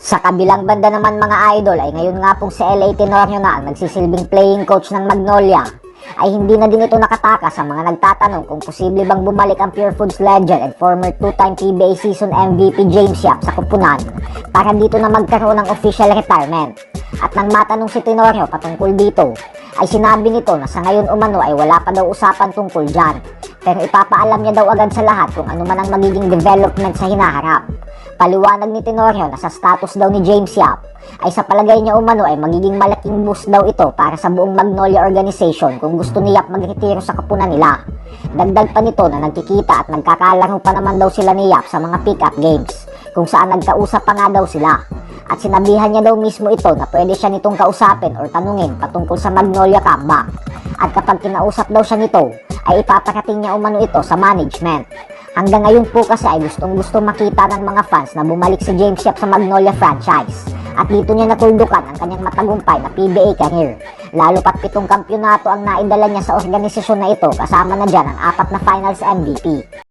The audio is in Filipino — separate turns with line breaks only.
Sa kabilang banda naman mga idol ay ngayon nga pong si LA Tenorio na ang nagsisilbing playing coach ng Magnolia ay hindi na din ito nakataka sa mga nagtatanong kung posible bang bumalik ang Pure Foods legend and former two-time PBA season MVP James Yap sa kupunan para dito na magkaroon ng official retirement. At nang matanong si Tenorio patungkol dito ay sinabi nito na sa ngayon umano ay wala pa daw usapan tungkol dyan, pero ipapaalam niya daw agad sa lahat kung ano man ang magiging development sa hinaharap. Paliwanag ni Tenorio na sa status daw ni James Yap ay sa palagay niya umano ay magiging malaking boost daw ito para sa buong Magnolia organization kung gusto ni Yap magretiro sa kapunan nila. Dagdag pa nito na nagkikita at nagkakalaro pa naman daw sila ni Yap sa mga pick-up games kung saan nagkausap pa nga daw sila. At sinabihan niya daw mismo ito na pwede siya nitong kausapin or tanungin patungkol sa Magnolia comeback. At kapag kinausap daw siya nito ay ipaparating niya umano ito sa management. Hanggang ngayon po kasi ay gustong-gusto makita ng mga fans na bumalik si James Yap sa Magnolia franchise. At dito niya natuldukan ang kanyang matagumpay na PBA career. Lalo pat 7 kampyonato ang naidala niya sa organisasyon na ito kasama na dyan ang 4 na finals MVP.